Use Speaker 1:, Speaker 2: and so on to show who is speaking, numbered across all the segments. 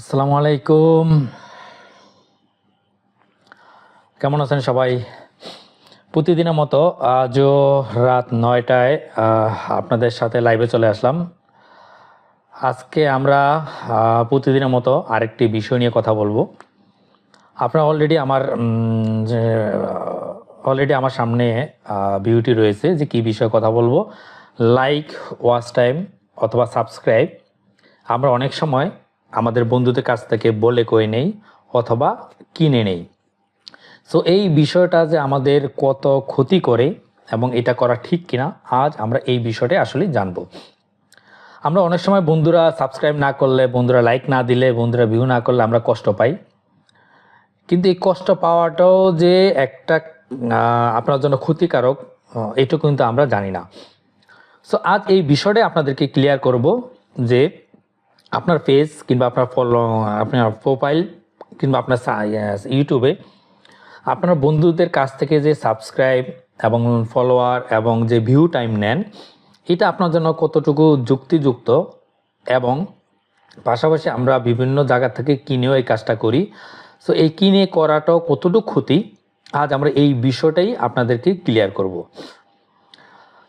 Speaker 1: আসসালামু আলাইকুম। কেমন আছেন সবাই? প্রতিদিনের মতো আজও রাত 9টায় আপনাদের সাথে লাইভে চলে আসলাম। আজকে আমরা প্রতিদিনের মতো আরেকটি বিষয় নিয়ে কথা বলবো। আপনারা অলরেডি আমার সামনে ভিডিওটি রয়েছে যে কী বিষয়ে কথা বলবো। লাইক, ওয়াচ টাইম অথবা সাবস্ক্রাইব আমরা অনেক সময় আমাদের বন্ধুদের কাছ থেকে বলে কয়ে নেই অথবা কিনে নেই। সো এই বিষয়টা যে আমাদের কত ক্ষতি করে এবং এটা করা ঠিক কিনা, আজ আমরা এই বিষয়টা আসলে জানবো। আমরা অনেক সময় বন্ধুরা সাবস্ক্রাইব না করলে, বন্ধুরা লাইক না দিলে, বন্ধুরা ভিউ না করলে আমরা কষ্ট পাই। কিন্তু এই কষ্ট পাওয়াটাও যে একটা আপনার জন্য ক্ষতিকারক, এটুকু কিন্তু আমরা জানি না। সো আজ এই বিষয়টা আপনাদেরকে ক্লিয়ার করব যে আপনার পেজ কিংবা আপনার আপনার প্রোফাইল কিংবা আপনার ইউটিউবে আপনার বন্ধুদের কাছ থেকে যে সাবস্ক্রাইব এবং ফলোয়ার এবং যে ভিউ টাইম নেন, এটা আপনার জন্য কতটুকু যুক্তিযুক্ত এবং পাশাপাশি আমরা বিভিন্ন জায়গা থেকে কিনেও এই কাজটা করি। সো এই কিনে করাটাও কতটুকু ক্ষতি, আজ আমরা এই বিষয়টাই আপনাদেরকে ক্লিয়ার করব।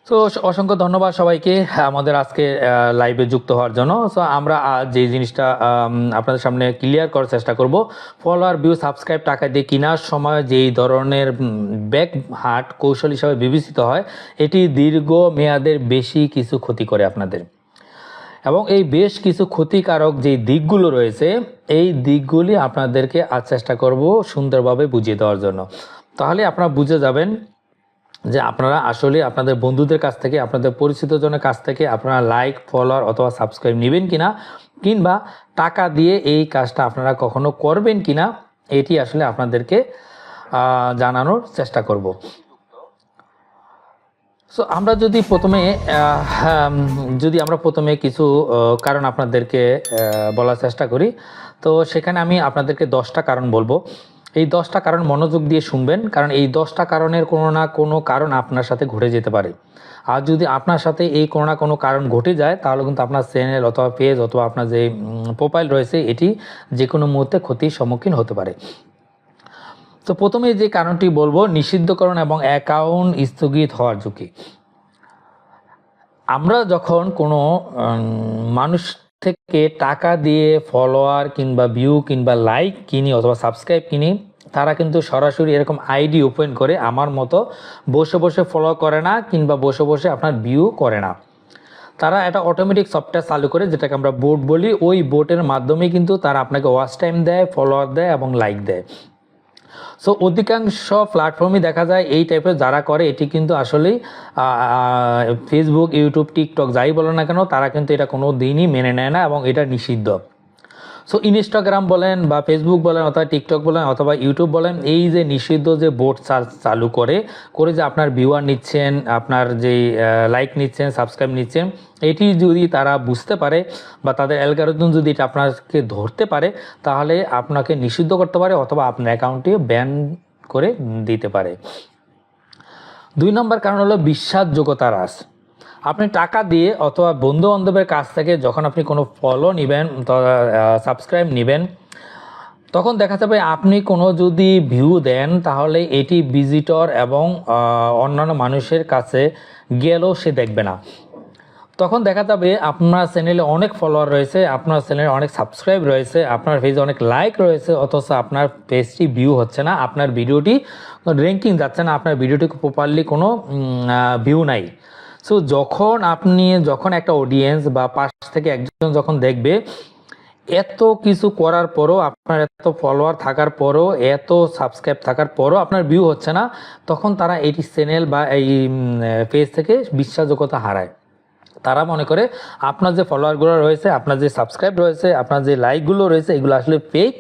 Speaker 1: সো অসংখ্য ধন্যবাদ সবাইকে আমাদের আজকে লাইভে যুক্ত হওয়ার জন্য। সো আমরা যে জিনিসটা আপনাদের সামনে ক্লিয়ার করার চেষ্টা করব, ফলোয়ার, ভিউ, সাবস্ক্রাইব টাকা দিয়ে কেনার সময় যেই ধরনের ব্যাকহাট কৌশল হিসাবে বিবেচিত হয়, এটি দীর্ঘ মেয়াদের বেশি কিছু ক্ষতি করে আপনাদের। এবং এই বেশ কিছু ক্ষতিকারক যে দিকগুলো রয়েছে, এই দিকগুলি আপনাদেরকে আজ চেষ্টা করব সুন্দরভাবে বুঝিয়ে দেওয়ার জন্য। তাহলে আপনারা বুঝে যাবেন যে আপনারা আসলে আপনাদের বন্ধুদের কাছ থেকে, আপনাদের পরিচিতজনের কাছ থেকে আপনারা লাইক, ফলোয়ার অথবা সাবস্ক্রাইব নেবেন কিনা, কিংবা টাকা দিয়ে এই কাজটা আপনারা কখনো করবেন কিনা, এটি আসলে আপনাদেরকে জানানোর চেষ্টা করব। সো আমরা যদি প্রথমে কিছু কারণ আপনাদেরকে বলার চেষ্টা করি, তো সেখানে আমি আপনাদেরকে 10টা কারণ বলবো। এই 10টা কারণ মনোযোগ দিয়ে শুনবেন, কারণ এই 10টা কারণের কোনো না কোনো কারণ আপনার সাথে ঘটে যেতে পারে। আর যদি আপনার সাথে এই কোনো না কোনো কারণ ঘটে যায়, তাহলে কিন্তু আপনার চ্যানেল অথবা পেজ অথবা আপনার যে প্রোফাইল রয়েছে, এটি যে কোনো মুহূর্তে ক্ষতির সম্মুখীন হতে পারে। তো প্রথমে যে কারণটি বলবো, নিষিদ্ধকরণ এবং অ্যাকাউন্ট স্থগিত হওয়ার ঝুঁকি। আমরা যখন কোনো মানুষ থেকে টাকা দিয়ে ফলোয়ার কিংবা ভিউ কিংবা লাইক কিনি অথবা সাবস্ক্রাইব কিনি, তারা কিন্তু সরাসরি এরকম আইডি ওপেন করে আমার মতো বসে বসে ফলো করে না কিংবা বসে বসে আপনার ভিউ করে না। তারা একটা অটোমেটিক সফটওয়্যার চালু করে, যেটাকে আমরা বোট বলি। ওই বোটের মাধ্যমে কিন্তু তারা আপনাকে ওয়াচ টাইম দেয়, ফলোয়ার দেয় এবং লাইক দেয়। সো অধিকাংশ প্ল্যাটফর্মে দেখা যায় এই টাইপের যারা করে, এটি কিন্তু আসলেই ফেসবুক, ইউটিউব, টিকটক যাই বলো না কেন, তারা কিন্তু এটা কোনো দিনই মেনে নেয় না এবং এটা নিষিদ্ধ। সো ইনস্টাগ্রাম বলেন বা ফেসবুক বলেন অথবা টিকটক বলেন অথবা ইউটিউব বলেন, এই যে নিষিদ্ধ যে বোট চালু করে যে আপনার ভিউয়ার নিচ্ছেন, আপনার যে লাইক নিচ্ছেন, সাবস্ক্রাইব নিচ্ছেন, এটি যদি তারা বুঝতে পারে বা তাদের অ্যালগরিদম যদি এটা আপনাকে ধরতে পারে, তাহলে আপনাকে নিষিদ্ধ করতে পারে অথবা আপনার অ্যাকাউন্টটি ব্যান করে দিতে পারে। 2 নম্বর কারণ হলো বিশ্বাসযোগ্যতা হ্রাস। আপনি টাকা দিয়ে অথবা বন্ধু বান্ধবের কাছ থেকে যখন আপনি কোনো ফলো নেবেন, সাবস্ক্রাইব নেবেন, তখন দেখা যাবে আপনি কোনো যদি ভিউ দেন, তাহলে এটি ভিজিটর এবং অন্যান্য মানুষের কাছে গেলেও সে দেখবে না। তখন দেখা যাবে আপনার চ্যানেলে অনেক ফলোয়ার রয়েছে, আপনার চ্যানেলে অনেক সাবস্ক্রাইব রয়েছে, আপনার পেজে অনেক লাইক রয়েছে, অথচ আপনার পেজটি ভিউ হচ্ছে না, আপনার ভিডিওটি র্যাঙ্কিং যাচ্ছে না, আপনার ভিডিওটি প্রপারলি কোনো ভিউ নাই। সো যখন একটা অডিয়েন্স বা পাশ থেকে একজন যখন দেখবে, এত কিছু করার পরও, আপনার এত ফলোয়ার থাকার পরও, এত সাবস্ক্রাইব থাকার পরও আপনার ভিউ হচ্ছে না, তখন তারা এই চ্যানেল বা এই পেজ থেকে বিশ্বাসযোগ্যতা হারায়। তারা মনে করে আপনার যে ফলোয়ারগুলো রয়েছে, আপনার যে সাবস্ক্রাইব রয়েছে, আপনার যে লাইকগুলো রয়েছে, এগুলো আসলে ফেক,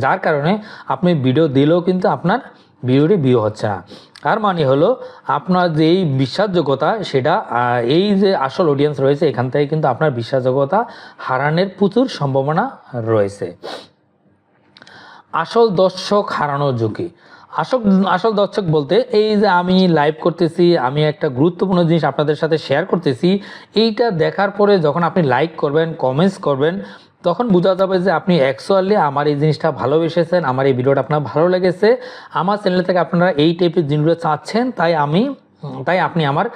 Speaker 1: যার কারণে আপনি ভিডিও দিলেও কিন্তু আপনার ভিডিওটি ভিউ হচ্ছে না। তার মানে হলো আপনার যে এই বিশ্বাসযোগ্যতা, সেটা এই যে আসল অডিয়েন্স রয়েছে, এখান থেকে কিন্তু আপনার বিশ্বাসযোগ্যতা হারানোর প্রচুর সম্ভাবনা রয়েছে। আসল দর্শক হারানোর ঝুঁকি। আসল দর্শক বলতে এই যে আমি লাইভ করতেছি, আমি একটা গুরুত্বপূর্ণ জিনিস আপনাদের সাথে শেয়ার করতেছি, এইটা দেখার পরে যখন আপনি লাইক করবেন, কমেন্টস করবেন, তখন বোঝা যাবে যে আপনি অ্যাকচুয়ালি আমার এই জিনিসটা ভালোবেসেছেন, আমার এই ভিডিওটা আপনার ভালো লেগেছে, আমার চ্যানেল থেকে আপনারা এই টাইপের জিনিসগুলো চাচ্ছেন, তাই আপনি আমার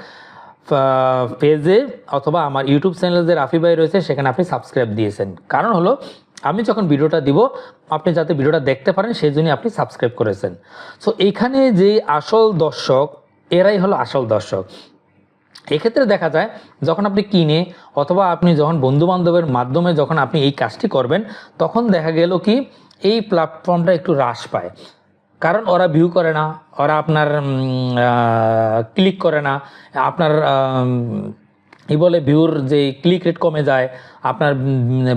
Speaker 1: পেজে অথবা আমার ইউটিউব চ্যানেলে যে রাফি ভাই রয়েছে সেখানে আপনি সাবস্ক্রাইব দিয়েছেন। কারণ হলো আমি যখন ভিডিওটা দিব আপনি যাতে ভিডিওটা দেখতে পারেন সেই জন্যই আপনি সাবস্ক্রাইব করেছেন। সো এইখানে যে আসল দর্শক, এরাই হলো আসল দর্শক। এক্ষেত্রে দেখা যায় যখন আপনি কিনে অথবা আপনি যখন বন্ধুবান্ধবের মাধ্যমে যখন আপনি এই কাজটি করবেন, তখন দেখা গেল কি এই প্ল্যাটফর্মটা একটু হ্রাস পায়। কারণ ওরা ভিউ করে না, ওরা আপনার ক্লিক করে না, আপনার এই বলে ভিউর যে ক্লিক রেট কমে যায়, আপনার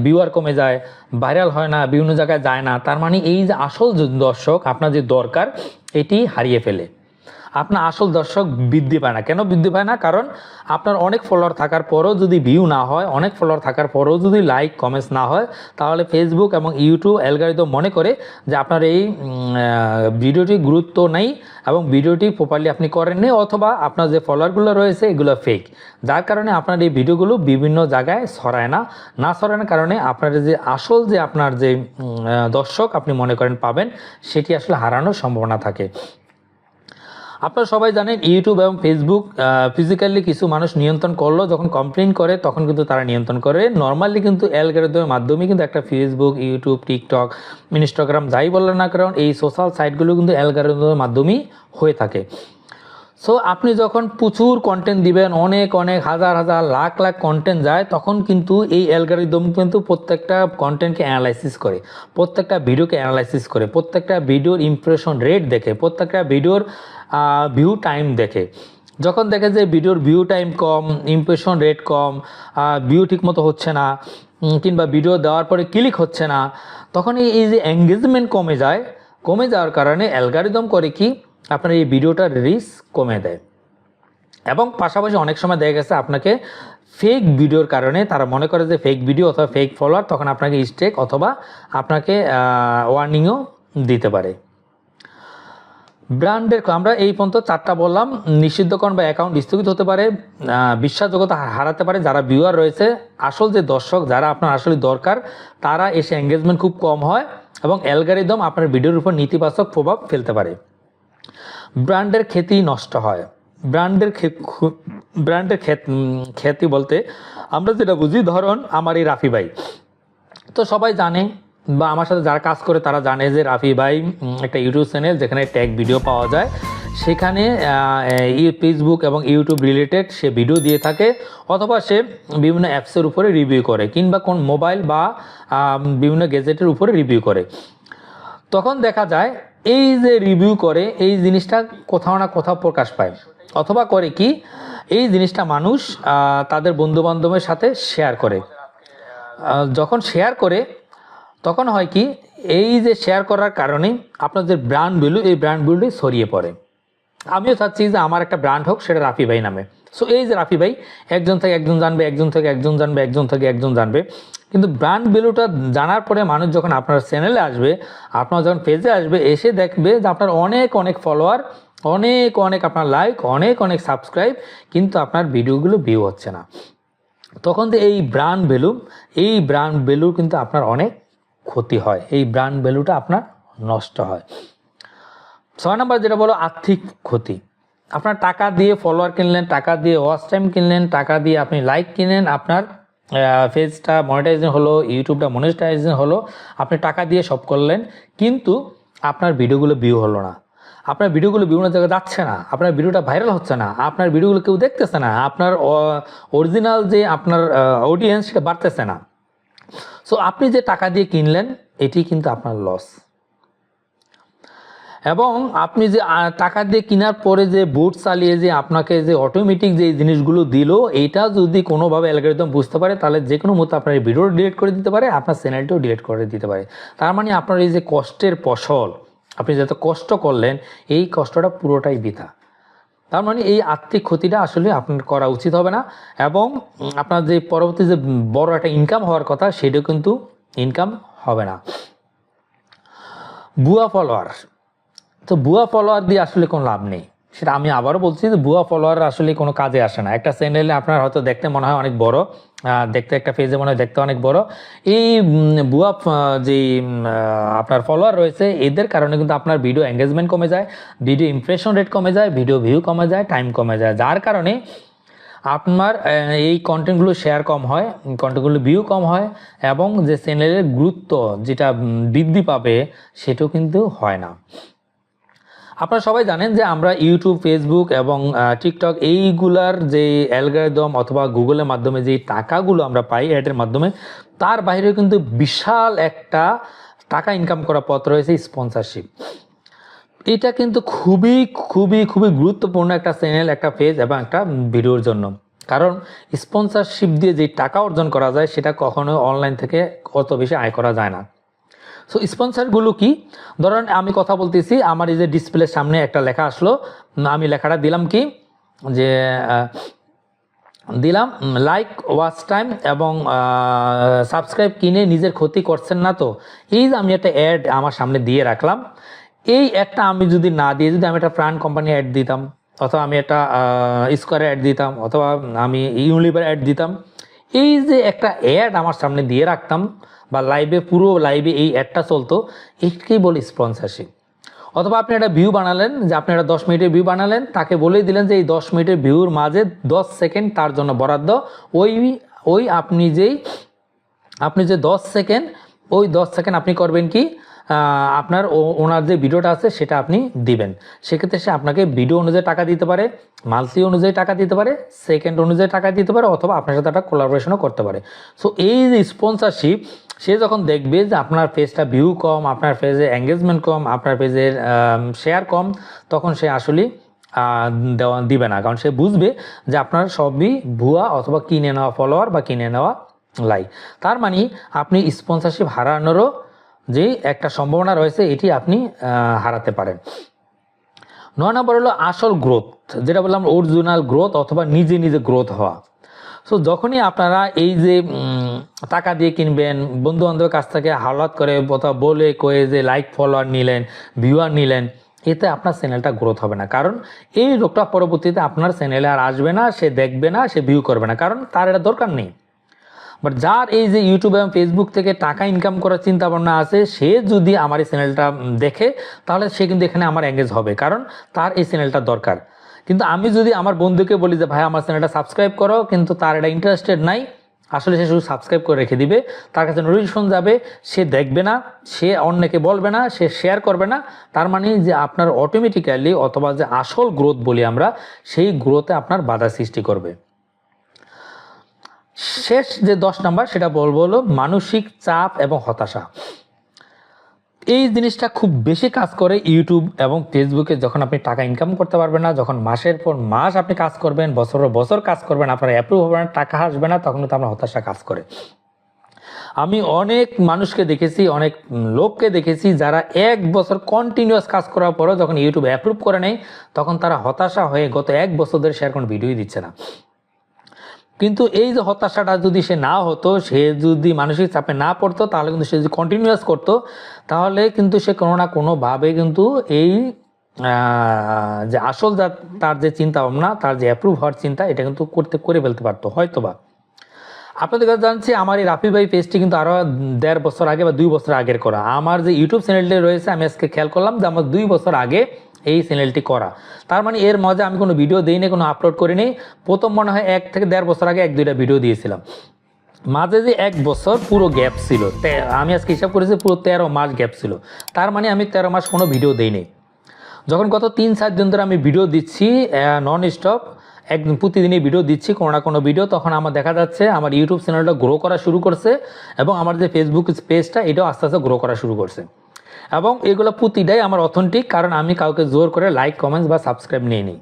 Speaker 1: ভিউয়ার কমে যায়, ভাইরাল হয় না, বিভিন্ন জায়গায় যায় না। তার মানে এই যে আসল দর্শক আপনার যে দরকার এটি হারিয়ে ফেলে। আপনার আসল দর্শক বৃদ্ধি পায় না। কেন বৃদ্ধি পায় না? কারণ আপনার অনেক ফলোয়ার থাকার পরেও যদি ভিউ না হয়, অনেক ফলোয়ার থাকার পরেও যদি লাইক কমেন্টস না হয়, তাহলে ফেসবুক এবং ইউটিউব অ্যালগরিদম মনে করে যে আপনার এই ভিডিওটি গুরুত্ব নেই এবং ভিডিওটি প্রপারলি আপনি করেননি, অথবা আপনার যে ফলোয়ারগুলো রয়েছে এগুলো ফেক। যার কারণে আপনার এই ভিডিওগুলো বিভিন্ন জায়গায় ছড়ায় না ছড়ানোর কারণে আপনার যে আসল যে আপনার যে দর্শক আপনি মনে করেন পাবেন, সেটি আসলে হারানোর সম্ভাবনা থাকে। আপনারা সবাই জানেন ইউটিউব এবং ফেসবুক ফিজিক্যালি কিছু মানুষ নিয়ন্ত্রণ করলেও যখন কমপ্লেন করে তখন কিন্তু তারা নিয়ন্ত্রণ করে। নর্মালি কিন্তু অ্যালগরিদমের মাধ্যমে কিন্তু একটা ফেসবুক, ইউটিউব, টিকটক, ইনস্টাগ্রাম যাই বললেন না কারণ এই সোশ্যাল সাইটগুলো কিন্তু অ্যালগরিদমের মাধ্যমেই হয়ে থাকে। সো আপনি যখন প্রচুর কন্টেন্ট দিবেন, অনেক হাজার লাখ কন্টেন্ট যায়, তখন কিন্তু এই অ্যালগরিদম কিন্তু প্রত্যেকটা কন্টেন্টকে অ্যানালাইসিস করে, প্রত্যেকটা ভিডিওকে অ্যানালাইসিস করে, প্রত্যেকটা ভিডিওর ইমপ্রেশন রেট দেখে, প্রত্যেকটা ভিডিওর ভিউ টাইম দেখে। যখন দেখে যে ভিডিওর ভিউ টাইম কম, ইমপ্রেশন রেট কম, ভিউ ঠিকমতো হচ্ছে না, কিংবা ভিডিও দেওয়ার পরে ক্লিক হচ্ছে না, তখন এই যে এঙ্গেজমেন্ট কমে যাওয়ার কারণে অ্যালগরিদম করে কি আপনার এই ভিডিওটার রিচ কমে দেয়। এবং পাশাপাশি অনেক সময় দেখা গেছে আপনাকে ফেক ভিডিওর কারণে তারা মনে করে যে ফেক ভিডিও অথবা ফেক ফলোয়ার, তখন আপনাকে স্ট্রাইক অথবা আপনাকে ওয়ার্নিংও দিতে পারে। ব্র্যান্ডের আমরা এই পর্যন্ত 4টা বললাম। নিষিদ্ধকরণ বা অ্যাকাউন্ট স্থগিত হতে পারে, বিশ্বাসযোগ্যতা হারাতে পারে যারা ভিউয়ার রয়েছে, আসল যে দর্শক যারা আপনার আসলে দরকার তারা এসে এঙ্গেজমেন্ট খুব কম হয়, এবং অ্যালগরিদম আপনার ভিডিওর উপর নেতিবাচক প্রভাব ফেলতে পারে। ব্র্যান্ডের খ্যাতি নষ্ট হয়। ব্র্যান্ডের খ্যাতি বলতে আমরা যেটা বুঝি, ধরুন আমার এই রাফি ভাই, তো সবাই জানে বা আমার সাথে যারা কাজ করে তারা জানে যে রাফি ভাই একটা ইউটিউব চ্যানেল যেখানে ট্যাগ ভিডিও পাওয়া যায়, সেখানে ফেসবুক এবং ইউটিউব রিলেটেড সে ভিডিও দিয়ে থাকে, অথবা সে বিভিন্ন অ্যাপসের উপরে রিভিউ করে, কিংবা কোন মোবাইল বা বিভিন্ন গ্যাজেটের উপরে রিভিউ করে। তখন দেখা যায় এই যে রিভিউ করে এই জিনিসটা কোথাও না কোথাও প্রকাশ পায়, অথবা করে কি এই জিনিসটা মানুষ তাদের বন্ধুবান্ধবের সাথে শেয়ার করে। যখন শেয়ার করে তখন হয় কি এই যে শেয়ার করার কারণে আপনার যে ব্র্যান্ড ভ্যালু, এই ব্র্যান্ড ভ্যালুটি ছড়িয়ে পড়ে। আমিও চাচ্ছি যে আমার একটা ব্র্যান্ড হোক, সেটা রাফি ভাই নামে। সো এই যে রাফি ভাই, একজন থেকে একজন জানবে, একজন থেকে একজন জানবে, একজন থেকে একজন জানবে, কিন্তু ব্র্যান্ড ভ্যালুটা জানার পরে মানুষ যখন আপনার চ্যানেলে আসবে, আপনার যখন পেজে আসবে, এসে দেখবে যে আপনার অনেক ফলোয়ার, অনেক আপনার লাইক, অনেক সাবস্ক্রাইব, কিন্তু আপনার ভিডিওগুলো ভিউ হচ্ছে না। তখন তো এই ব্র্যান্ড ভ্যালু কিন্তু আপনার অনেক ক্ষতি হয়, এই ব্র্যান্ড ভ্যালুটা আপনার নষ্ট হয়। 6 নম্বর যেটা বলো আর্থিক ক্ষতি। আপনার টাকা দিয়ে ফলোয়ার কিনলেন, টাকা দিয়ে ওয়াচ টাইম কিনলেন, টাকা দিয়ে আপনি লাইক কিনলেন, আপনার পেজটা মনিটাইজেশন হলো, ইউটিউবটা মনিটাইজেশন হলো, আপনি টাকা দিয়ে সব করলেন, কিন্তু আপনার ভিডিওগুলো ভিউ হলো না, আপনার ভিডিওগুলো বিভিন্ন জায়গায় যাচ্ছে না, আপনার ভিডিওটা ভাইরাল হচ্ছে না, আপনার ভিডিওগুলো কেউ দেখতেছে না, আপনার অরিজিনাল যে আপনার অডিয়েন্স সেটা বাড়তেছে না। সো আপনি যে টাকা দিয়ে কিনলেন এটি কিন্তু আপনার লস। এবং আপনি যে টাকা দিয়ে কেনার পরে যে বুট চালিয়ে যে আপনাকে যে অটোমেটিক যে জিনিসগুলো দিল, এইটা যদি কোনোভাবে অ্যালগরিদম বুঝতে পারে, তাহলে যে কোনো মতো আপনার এই ভিডিও ডিলিট করে দিতে পারে, আপনার চ্যানেলটাও ডিলিট করে দিতে পারে। তার মানে আপনার এই যে কষ্টের ফসল, আপনি যত কষ্ট করলেন এই কষ্টটা পুরোটাই বৃথা। তার মানে এই আর্থিক ক্ষতিটা আসলে আপনার করা উচিত হবে না, এবং আপনার যে পরবর্তী যে বড় একটা ইনকাম হওয়ার কথা সেটাও কিন্তু ইনকাম হবে না। ভুয়া ফলোয়ার, তো ভুয়া ফলোয়ার দিয়ে আসলে কোনো লাভ নেই, সেটা আমি আবারও বলছি যে ভুয়া ফলোয়ার আসলে কোনো কাজে আসে না। একটা চ্যানেলে আপনার হয়তো দেখতে মনে হয় অনেক বড়, দেখতে একটা পেজে মনে হয় দেখতে অনেক বড়। এই ভুয়া যে আপনার ফলোয়ার রয়েছে এদের কারণে কিন্তু আপনার ভিডিও এঙ্গেজমেন্ট কমে যায়, ভিডিও ইমপ্রেশন রেট কমে যায়, ভিডিও ভিউ কমে যায়, টাইম কমে যায়, যার কারণে আপনার এই কন্টেন্টগুলো শেয়ার কম হয়, কন্টেন্টগুলো ভিউ কম হয় এবং যে চ্যানেলের গুরুত্ব যেটা বৃদ্ধি পাবে সেটাও কিন্তু হয় না। আপনারা সবাই জানেন যে আমরা ইউটিউব, ফেসবুক এবং টিকটক এইগুলার যে অ্যালগরিদম অথবা গুগলের মাধ্যমে যে টাকাগুলো আমরা পাই অ্যাডের মাধ্যমে, তার বাইরেও কিন্তু বিশাল একটা টাকা ইনকাম করার পথ রয়েছে স্পন্সরশিপ। এটা কিন্তু খুবই খুবই খুবই গুরুত্বপূর্ণ একটা চ্যানেল, একটা পেজ এবং একটা ভিডিওর জন্য। কারণ স্পন্সরশিপ দিয়ে যে টাকা অর্জন করা যায় সেটা কখনো অনলাইন থেকে অত বেশি আয় করা যায় না। সো স্পন্সরগুলো কি? ধরেন আমি কথা বলতেছি, আমার এই যে ডিসপ্লের সামনে একটা লেখা আসলো, আমি লেখাটা দিলাম কি যে দিলাম লাইক, ওয়াচ টাইম এবং সাবস্ক্রাইব কিনে নিজের ক্ষতি করছেন না তো। এই যে আমি একটা অ্যাড আমার সামনে দিয়ে রাখলাম, এই অ্যাডটা আমি যদি না দিয়ে যদি আমি একটা প্রাণ কোম্পানি অ্যাড দিতাম, অথবা আমি একটা স্কোয়ারে অ্যাড দিতাম, অথবা আমি ইউনিলিভার অ্যাড দিতাম, এই যে একটা অ্যাড আমার সামনে দিয়ে রাখতাম বা লাইভে পুরো লাইভে এই অ্যাডটা চলতো, এটাকেই বলে স্পন্সরশিপ। অথবা আপনি একটা ভিউ বানালেন, যে আপনি একটা 10 মিনিটের ভিউ বানালেন, তাকে বলেই দিলেন যে এই 10 মিনিটের ভিউর মাঝে 10 সেকেন্ড তার জন্য বরাদ্দ। ওই আপনি যে 10 সেকেন্ড, ওই 10 সেকেন্ড আপনি করবেন কি, আপনার ওনার যে ভিডিওটা আছে সেটা আপনি দিবেন। সেক্ষেত্রে সে আপনাকে ভিডিও অনুযায়ী টাকা দিতে পারে, মান্থলি অনুযায়ী টাকা দিতে পারে, সেকেন্ড অনুযায়ী টাকা দিতে পারে, অথবা আপনার সাথে একটা কোলাবোরেশনও করতে পারে। সো এই যে স্পন্সরশিপ, সে যখন দেখবে যে আপনার পেজটা ভিউ কম, আপনার পেজে এঙ্গেজমেন্ট কম, আপনার পেজের শেয়ার কম, তখন সে আসলে দিবে না। কারণ সে বুঝবে যে আপনার সবই ভুয়া অথবা কিনে নেওয়া ফলোয়ার বা কিনে নেওয়া লাইক। তার মানে আপনি স্পন্সরশিপ হারানোরও যে একটা সম্ভাবনা রয়েছে, এটি আপনি হারাতে পারেন। 9 নম্বর হলো আসল গ্রোথ, যেটা বললাম অরিজিনাল গ্রোথ অথবা নিজে নিজে গ্রোথ হওয়া। সো যখনই আপনারা এই যে টাকা দিয়ে কিনবেন, বন্ধু বান্ধবের কাছ থেকে হাওলাত করে অথবা বলে কয়ে যে লাইক ফলোয়ার নিলেন, ভিউয়ার নিলেন, এতে আপনার চ্যানেলটা গ্রোথ হবে না। কারণ এই লোকটা পরবর্তীতে আপনার চ্যানেলে আর আসবে না, সে দেখবে না, সে ভিউ করবে না, কারণ তার এটা দরকার নেই। বাট যার এই যে ইউটিউব এবং ফেসবুক থেকে টাকা ইনকাম করার চিন্তা ভাবনা আছে, সে যদি আমার এই চ্যানেলটা দেখে, তাহলে সে কিন্তু এখানে আমার এঙ্গেজ হবে, কারণ তার এই চ্যানেলটা দরকার। কিন্তু আমি যদি আমার বন্ধুকে বলি যে ভাই আমার চ্যানেলটা সাবস্ক্রাইব করো, কিন্তু তার এটা ইন্টারেস্টেড নাই, আসলে সে শুধু সাবস্ক্রাইব করে রেখে দিবে, তার কাছে নোটিফিকেশন যাবে, সে দেখবে না, সে অন্যকে বলবে না, সে শেয়ার করবে না। তার মানে যে আপনার অটোমেটিক্যালি অথবা যে আসল গ্রোথ বলি আমরা, সেই গ্রোথে আপনার বাধা সৃষ্টি করবে। শেষ যে 10 নাম্বার সেটা বলবো হলো মানসিক চাপ এবং হতাশা। এই জিনিসটা খুব বেশি কাজ করে ইউটিউব এবং ফেসবুকে। যখন আপনি টাকা ইনকাম করতে পারবেন না, যখন মাসের পর মাস আপনি কাজ করবেন, বছরের বছর কাজ করবেন, আপনার অ্যাপ্রুভ হবে না, টাকা আসবে না, তখন কিন্তু আপনার হতাশা কাজ করে। আমি অনেক মানুষকে দেখেছি, অনেক লোককে দেখেছি যারা 1 বছর কন্টিনিউয়াস কাজ করার পরও যখন ইউটিউব অ্যাপ্রুভ করে নেয়, তখন তারা হতাশা হয়ে গত 1 বছর ধরে শেয়ার কোনো ভিডিওই দিচ্ছে না। কিন্তু এই যে হতাশাটা যদি সে না হতো, সে যদি মানসিক চাপে না পড়তো, তাহলে কিন্তু সে যদি কন্টিনিউয়াস করতো, তাহলে কিন্তু সে কোনো না কোনোভাবে কিন্তু এই যে আসল তার যে চিন্তা ভাবনা, তার যে অ্যাপ্রুভ হওয়ার চিন্তা, এটা কিন্তু করে ফেলতে পারতো হয়তো বা। আপনাদের কাছে জানছি আমার এই রাফি ভাই পেজটি কিন্তু আরও 1.5 বছর আগে বা 2 বছর আগের করা। আমার যে ইউটিউব চ্যানেলটি রয়েছে, আমি আজকে খেয়াল করলাম যে আমার 2 বছর আগে এই চ্যানেলটি করা। তার মানে এর মধ্যে আমি কোনো ভিডিও দিইনি, কোনো আপলোড করিনি। প্রথম মনে হয় 1 থেকে 1.5 বছর আগে 1-2টা ভিডিও দিয়েছিলাম। মাঝে যে 1 বছর পুরো গ্যাপ ছিল, আমি আজকে হিসাব করেছি পুরো 13 মাস গ্যাপ ছিল। তার মানে আমি 13 মাস কোনো ভিডিও দিইনি। যখন গত 3-4 দিন ধরে আমি ভিডিও দিচ্ছি নন স্টপ, একদিন প্রতিদিনই ভিডিও দিচ্ছি কোনো না কোনো ভিডিও, তখন আমার দেখা যাচ্ছে আমার ইউটিউব চ্যানেলটা গ্রো করা শুরু করছে এবং আমার যে ফেসবুক পেজটা এটাও আস্তে আস্তে গ্রো করা শুরু করছে। এবং এগুলো প্রতিটাই আমার অথেন্টিক, কারণ আমি কাউকে জোর করে লাইক, কমেন্টস বা সাবস্ক্রাইব নিয়ে নিই।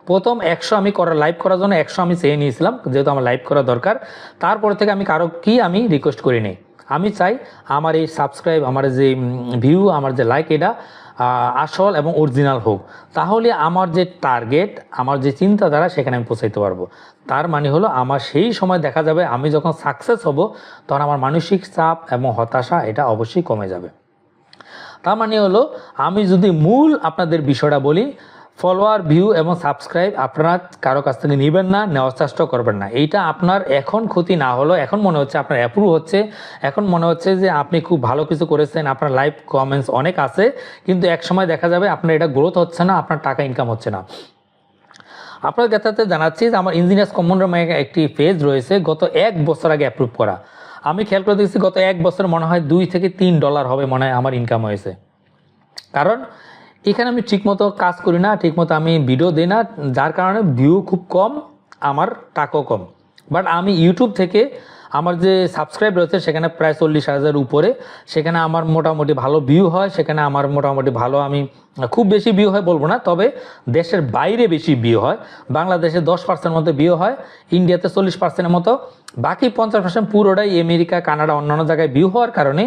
Speaker 1: প্রথম 100 আমি লাইভ করার জন্য 100 আমি চেয়ে নিয়েছিলাম, যেহেতু আমার লাইভ করা দরকার। তারপর থেকে আমি কারো আমি রিকোয়েস্ট করি নি। আমি চাই আমার এই সাবস্ক্রাইব, আমার যে ভিউ, আমার যে লাইক, এটা আসল এবং অরিজিনাল হোক। তাহলে আমার যে টার্গেট, আমার যে চিন্তাধারা, সেখানে আমি পৌঁছাইতে পারবো। তার মানে হলো আমার সেই সময় দেখা যাবে আমি যখন সাকসেস হব, তখন আমার মানসিক চাপ এবং হতাশা এটা অবশ্যই কমে যাবে। তার মানে হলো আমি যদি মূল আপনাদের বিষয়টা বলি, ফলোয়ার, ভিউ এবং সাবস্ক্রাইব আপনারা কারো কাছ থেকে নেবেন না, নেওয়ার চেষ্টা করবেন না। এইটা আপনার এখন ক্ষতি না হলো, এখন মনে হচ্ছে আপনার অ্যাপ্রুভ হচ্ছে, এখন মনে হচ্ছে যে আপনি খুব ভালো কিছু করেছেন, আপনার লাইভ কমেন্টস অনেক আছে, কিন্তু এক সময় দেখা যাবে আপনার এটা গ্রোথ হচ্ছে না, আপনার টাকা ইনকাম হচ্ছে না। আপনার ক্ষেত্রে জানাচ্ছি যে আমার ইঞ্জিনিয়ার্স কমন রুমে একটি পেজ রয়েছে গত 1 বছর আগে অ্যাপ্রুভ করা। আমি খেয়াল করে দেখছি গত 1 বছর মনে হয় $2 থেকে $3 হবে মনে হয় আমার ইনকাম হয়েছে। কারণ এখানে আমি ঠিকমতো কাজ করি না, ঠিকমতো আমি ভিডিও দিই না, যার কারণে ভিউ খুব কম, আমার টাকাও কম। বাট আমি ইউটিউব থেকে আমার যে সাবস্ক্রাইব রয়েছে সেখানে প্রায় 40,000 উপরে, সেখানে আমার মোটামুটি ভালো ভিউ হয়, সেখানে আমার মোটামুটি ভালো, আমি খুব বেশি ভিউ হয় বলবো না, তবে দেশের বাইরে বেশি ভিউ হয়। বাংলাদেশে 10% মতো ভিউ হয়, ইন্ডিয়াতে 40%-এর মতো, বাকি 50% পুরোটাই আমেরিকা, কানাডা, অন্যান্য জায়গায় ভিউ হওয়ার কারণে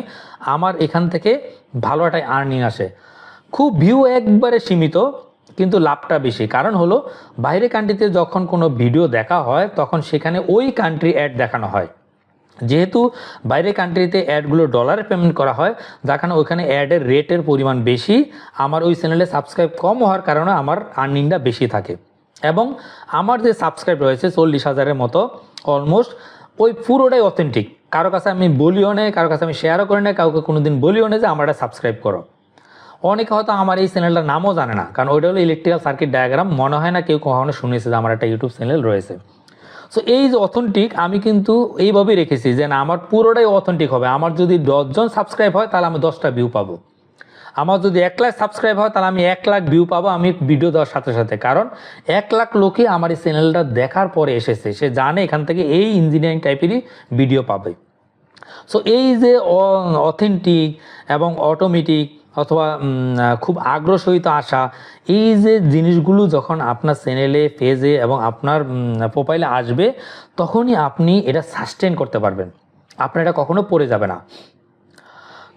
Speaker 1: আমার এখান থেকে ভালো একটা আর্নিং আসে। খুব ভিউ একবারে সীমিত, কিন্তু লাভটা বেশি। কারণ হলো বাইরে কান্ট্রিতে যখন কোনো ভিডিও দেখা হয় তখন সেখানে ওই কান্ট্রি অ্যাড দেখানো হয়। যেহেতু বাইরে কান্ট্রিতে অ্যাডগুলো ডলারে পেমেন্ট করা হয়, যার কারণে ওইখানে অ্যাডের রেটের পরিমাণ বেশি। আমার ওই চ্যানেলে সাবস্ক্রাইব কম হওয়ার কারণে আমার আর্নিংটা বেশি থাকে। এবং আমার যে সাবস্ক্রাইব রয়েছে 40,000-এর মতো অলমোস্ট, ওই পুরোটাই অথেন্টিক। কারো কাছে আমি বলিও না, কারো কাছে আমি শেয়ারও করি না, কাউকে কোনোদিন বলিও না যে আমার এটা সাবস্ক্রাইব করো। অনেকে হয়তো আমার এই চ্যানেলটার নামও জানে না, কারণ ওইটা হলো ইলেকট্রিক্যাল সার্কিট ডায়াগ্রাম, মনে হয় না কেউ কখনো শুনেছে যে আমার একটা ইউটিউব চ্যানেল রয়েছে। সো এই যে অথেন্টিক, আমি কিন্তু এইভাবেই রেখেছি যে না, আমার পুরোটাই অথেন্টিক হবে। আমার যদি 10 জন সাবস্ক্রাইব হয় তাহলে আমি 10টা ভিউ পাবো। আমার যদি 1 লাখ সাবস্ক্রাইব হয় তাহলে আমি 1 লাখ ভিউ পাবো আমি ভিডিও দেওয়ার সাথে সাথে। কারণ 1 লাখ লোকে আমার এই চ্যানেলটা দেখার পরে এসেছে, সে জানে এখান থেকে এই ইঞ্জিনিয়ারিং টাইপেরই ভিডিও পাবে। সো এই যে অথেন্টিক এবং অটোমেটিক অথবা খুব আগ্রহ সহিত আসা, এই যে জিনিসগুলো যখন আপনার চ্যানেলে, পেজে এবং আপনার প্রোফাইলে আসবে, তখনই আপনি এটা সাস্টেন করতে পারবেন, আপনার এটা কখনো পড়ে যাবে না।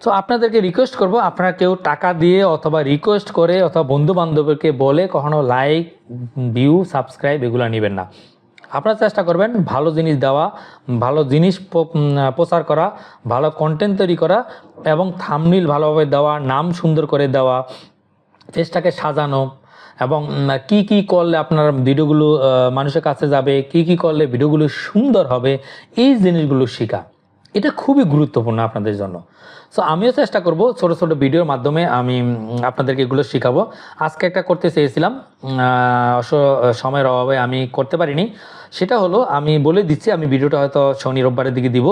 Speaker 1: সো আপনাদেরকে রিকোয়েস্ট করব, আপনারা কেউ টাকা দিয়ে অথবা রিকোয়েস্ট করে অথবা বন্ধু বান্ধবকে বলে কখনো লাইক, ভিউ, সাবস্ক্রাইব এগুলো নেবেন না। আপনারা চেষ্টা করবেন ভালো জিনিস দেওয়া, ভালো জিনিস প্রচার করা, ভালো কন্টেন্ট তৈরি করা এবং থাম্বনেইল ভালোভাবে দেওয়া, নাম সুন্দর করে দেওয়া, পেজটাকে সাজানো এবং কি কি করলে আপনার ভিডিওগুলো মানুষের কাছে যাবে, কি কি করলে ভিডিওগুলো সুন্দর হবে, এই জিনিসগুলো শেখা, এটা খুবই গুরুত্বপূর্ণ আপনাদের জন্য। সো আমিও চেষ্টা করব ছোট ছোট ভিডিওর মাধ্যমে আমি আপনাদেরকে এগুলো শেখাবো। আজকে একটা করতে চেয়েছিলাম, সময়ের অভাবে আমি করতে পারিনি। সেটা হলো, আমি বলে দিচ্ছি, আমি ভিডিওটা হয়তো শনি রোববারের দিকে দিব,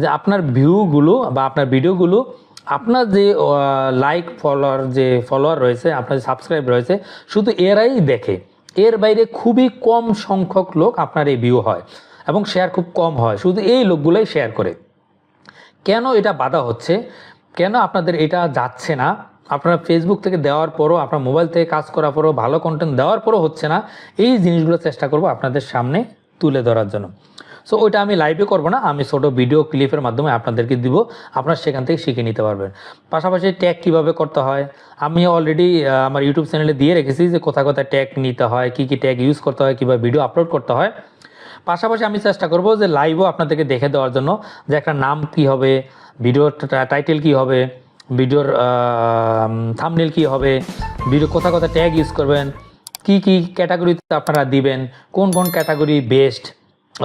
Speaker 1: যে আপনার ভিউগুলো বা আপনার ভিডিওগুলো আপনার যে ফলোয়ার রয়েছে, আপনার যে সাবস্ক্রাইব রয়েছে, শুধু এরাই দেখে। এর বাইরে খুবই কম সংখ্যক লোক আপনার এই ভিউ হয় এবং শেয়ার খুব কম হয়, শুধু এই লোকগুলাই শেয়ার করে। কেন এটা বাধা হচ্ছে, কেন আপনাদের এটা যাচ্ছে না, আপনারা ফেসবুক থেকে দেওয়ার পরও, আপনার মোবাইল থেকে কাজ করার পরও, ভালো কন্টেন্ট দেওয়ার পরও হচ্ছে না, এই জিনিসগুলো চেষ্টা করব আপনাদের সামনে তুলে ধরার জন্য। সো ওইটা আমি লাইভে করব না, আমি ছোটো ভিডিও ক্লিপের মাধ্যমে আপনাদেরকে দিব, আপনারা সেখান থেকে শিখে নিতে পারবেন। পাশাপাশি ট্যাগ কীভাবে করতে হয় আমি অলরেডি আমার ইউটিউব চ্যানেলে দিয়ে রেখেছি, যে কোথায় কোথায় ট্যাগ নিতে হয়, কী কী ট্যাগ ইউজ করতে হয়, কীভাবে ভিডিও আপলোড করতে হয়। পাশাপাশি আমি চেষ্টা করব যে লাইভও আপনাদেরকে দেখে দেওয়ার জন্য, যে একটা নাম কি হবে, ভিডিওর টাইটেল কি হবে, ভিডিওর থাম্বনেল কি হবে, ভিডিও কোথায় কোথায় ট্যাগ ইউজ করবেন, কি কি ক্যাটাগরিতে আপনারা দিবেন, কোন কোন ক্যাটাগরি বেস্ট,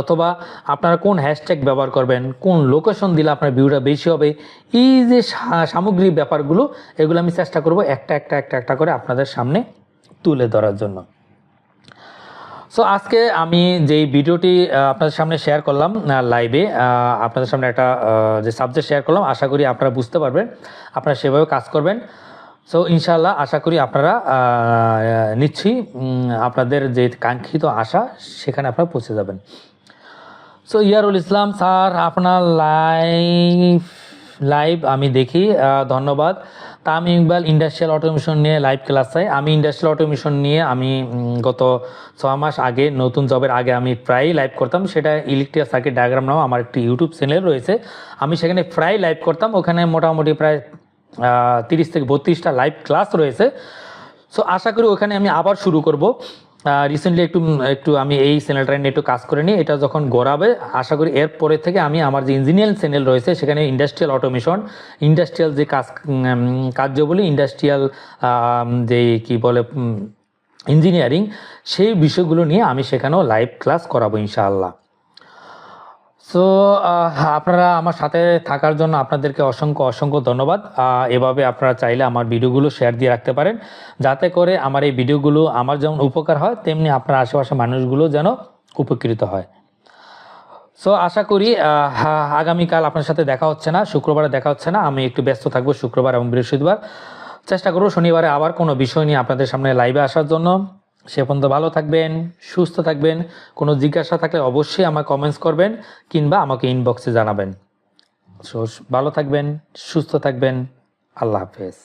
Speaker 1: অথবা আপনারা কোন হ্যাশট্যাগ ব্যবহার করবেন, কোন লোকেশন দিলে আপনার ভিউটা বেশি হবে, এই যে সামগ্রিক ব্যাপারগুলো, এগুলো আমি চেষ্টা করব একটা একটা একটা একটা করে আপনাদের সামনে তুলে ধরার জন্য। সো আজকে আমি যেই ভিডিওটি আপনাদের সামনে শেয়ার করলাম লাইভে, আপনাদের সামনে একটা যে সাবজেক্ট শেয়ার করলাম, আশা করি আপনারা বুঝতে পারবেন, আপনারা সেভাবে কাজ করবেন। সো ইনশাআল্লাহ আশা করি আপনারা নিশ্চয়ই আপনাদের যে কাঙ্ক্ষিত আশা সেখানে আপনারা পৌঁছে যাবেন। সো ইয়ারুল ইসলাম স্যার, আপনার লাইভ আমি দেখি, ধন্যবাদ। তামিম ইকবাল, ইন্ডাস্ট্রিয়াল অটোমেশন নিয়ে লাইভ ক্লাস চাই। আমি ইন্ডাস্ট্রিয়াল অটোমেশন নিয়ে আমি গত 6 মাস আগে, নতুন জবের আগে আমি প্রায়ই লাইভ করতাম। সেটা ইলেকট্রিক্যাল সার্কিট ডায়াগ্রাম নাও আমার একটি ইউটিউব চ্যানেল রয়েছে, আমি সেখানে প্রায় লাইভ করতাম। ওখানে মোটামুটি প্রায় 30 থেকে 32টা লাইভ ক্লাস রয়েছে। সো আশা করি ওখানে আমি আবার শুরু করব। রিসেন্টলি একটু আমি এই চ্যানেলটা নিয়ে একটু কাজ করে নিই, এটা যখন গড়াবে আশা করি এরপরে থেকে আমি আমার যে ইঞ্জিনিয়ারিং চ্যানেল রয়েছে সেখানে ইন্ডাস্ট্রিয়াল অটোমেশন, ইন্ডাস্ট্রিয়াল যে কার্য বলি, ইন্ডাস্ট্রিয়াল যে কি বলে ইঞ্জিনিয়ারিং, সেই বিষয়গুলো নিয়ে আমি সেখানেও লাইভ ক্লাস করাবো ইনশাআল্লাহ। সো আপনারা আমার সাথে থাকার জন্য আপনাদেরকে অসংখ্য অসংখ্য ধন্যবাদ। এভাবে আপনারা চাইলে আমার ভিডিওগুলো শেয়ার দিয়ে রাখতে পারেন, যাতে করে আমার এই ভিডিওগুলো আমার যেমন উপকার হয়, তেমনি আপনার আশেপাশে মানুষগুলো যেন উপকৃত হয়। সো আশা করি আগামীকাল আপনার সাথে দেখা হচ্ছে না, শুক্রবারে দেখা হচ্ছে না, আমি একটু ব্যস্ত থাকবো শুক্রবার এবং বৃহস্পতিবার। চেষ্টা করবো শনিবারে আবার কোনো বিষয় নিয়ে আপনাদের সামনে লাইভে আসার জন্য। সে পর্যন্ত ভালো থাকবেন, সুস্থ থাকবেন। কোনো জিজ্ঞাসা থাকলে অবশ্যই আমাকে কমেন্টস করবেন কিংবা আমাকে ইনবক্সে জানাবেন। সো ভালো থাকবেন, সুস্থ থাকবেন। আল্লাহ হাফেজ।